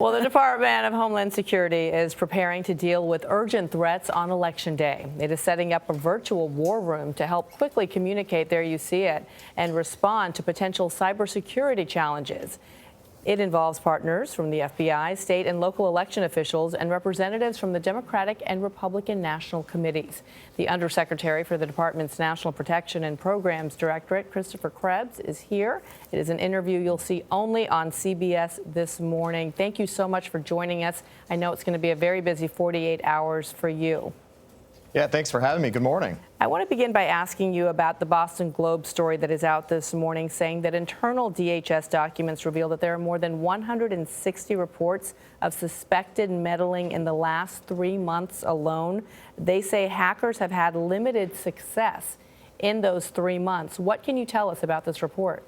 Well, the Department of Homeland Security is preparing to deal with urgent threats on Election Day. It is setting up a virtual war room to help quickly communicate, there you see it, and respond to potential cybersecurity challenges. It involves partners from the FBI, state and local election officials, and representatives from the Democratic and Republican national committees. The Undersecretary for the Department's National Protection and Programs Directorate, Krebs, is here. It is an interview you'll see only on CBS This Morning. Thank you so much for joining us. I know it's going to be a very busy 48 hours for you. Yeah, thanks for having me. Good morning. I want to begin by asking you about the Boston Globe story that is out this morning, saying that internal DHS documents reveal that there are more than 160 reports of suspected meddling in the last 3 months alone. They say hackers have had limited success in those 3 months. What can you tell us about this report?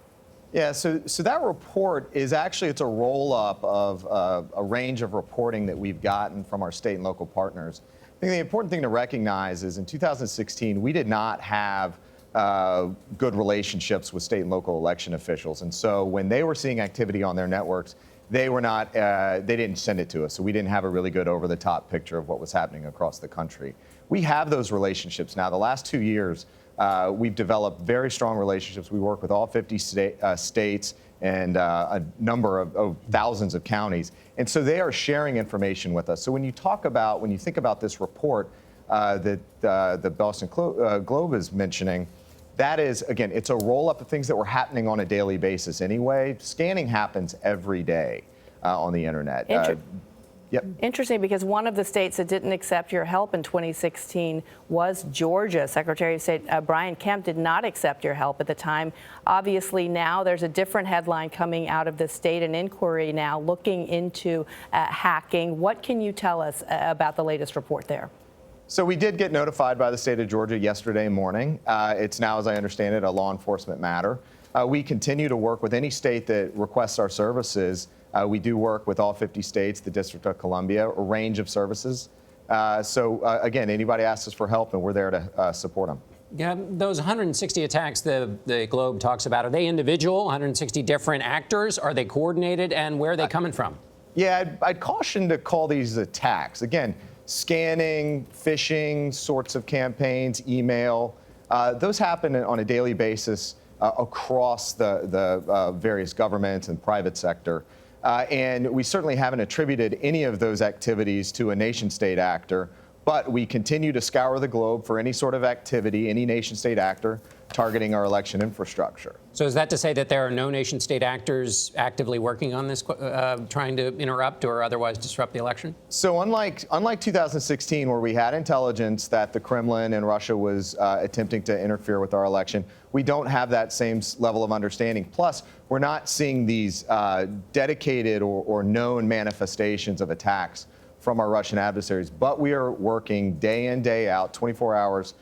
Yeah, so that report is actually, it's a roll-up of a range of reporting that we've gotten from our state and local partners. I think the important thing to recognize is in 2016, we did not have good relationships with state and local election officials. And so when they were seeing activity on their networks, they didn't send it to us. So we didn't have a really good over-the-top picture of what was happening across the country. We have those relationships now. The last 2 years, we've developed very strong relationships. We work with all 50 states and a number of thousands of counties. And so they are sharing information with us. So when you think about this report that the Boston Globe is mentioning, that is, again, it's a roll-up of things that were happening on a daily basis anyway. Scanning happens every day on the internet. Yep. Interesting, because one of the states that didn't accept your help in 2016 was Georgia. Secretary of State Brian Kemp did not accept your help at the time. Obviously, now there's a different headline coming out of the state, an inquiry now looking into hacking. What can you tell us about the latest report there? So we did get notified by the state of Georgia yesterday morning. It's now, as I understand it, a law enforcement matter. We continue to work with any state that requests our services. We do work with all 50 states, the District of Columbia, a range of services. Again, anybody asks us for help, and we're there to support them. Yeah, those 160 attacks the Globe talks about, are they individual, 160 different actors? Are they coordinated, and where are they coming from? Yeah, I'd caution to call these attacks. Again, scanning, phishing sorts of campaigns, email, those happen on a daily basis across the various governments and private sector. And we certainly haven't attributed any of those activities to a nation-state actor, but we continue to scour the globe for any sort of activity, any nation-state actor targeting our election infrastructure. So is that to say that there are no nation-state actors actively working on this, trying to interrupt or otherwise disrupt the election? So unlike 2016, where we had intelligence that the Kremlin and Russia was attempting to interfere with our election, we don't have that same level of understanding. Plus, we're not seeing these dedicated or known manifestations of attacks from our Russian adversaries, but we are working day in, day out, 24 hours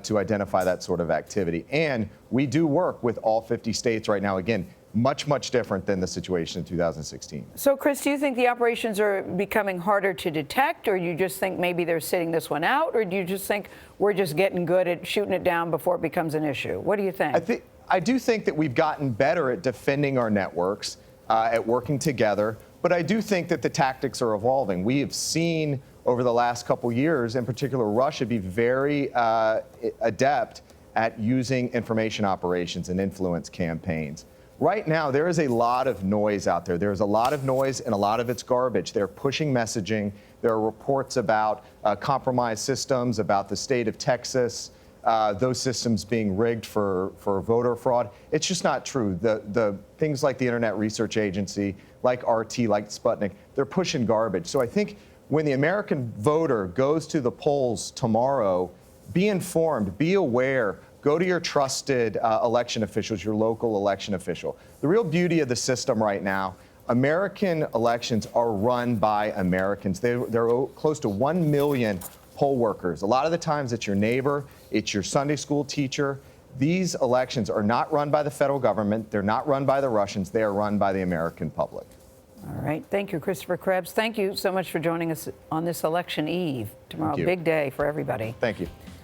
to identify that sort of activity. And we do work with all 50 states right now. Again, much different than the situation in 2016. So, Chris, do you think the operations are becoming harder to detect, or you just think maybe they're sitting this one out, or do you just think we're just getting good at shooting it down before it becomes an issue? What do you think? I do think that we've gotten better at defending our networks, at working together, but I do think that the tactics are evolving. We have seen over the last couple years, in particular, Russia be very adept at using information operations and influence campaigns. Right now, there is a lot of noise out there. There's a lot of noise, and a lot of it's garbage. They're pushing messaging. There are reports about compromised systems, about the state of Texas, those systems being rigged for voter fraud. It's just not true. The things like the Internet Research Agency, like RT, like Sputnik, they're pushing garbage. So I think when the American voter goes to the polls tomorrow, be informed, be aware, go to your trusted election officials, your local election official. The real beauty of the system right now, American elections are run by Americans. There are close to 1 million poll workers. A lot of the times it's your neighbor, it's your Sunday school teacher. These elections are not run by the federal government. They're not run by the Russians. They are run by the American public. All right. Thank you, Krebs. Thank you so much for joining us on this election eve. Tomorrow, big day for everybody. Thank you.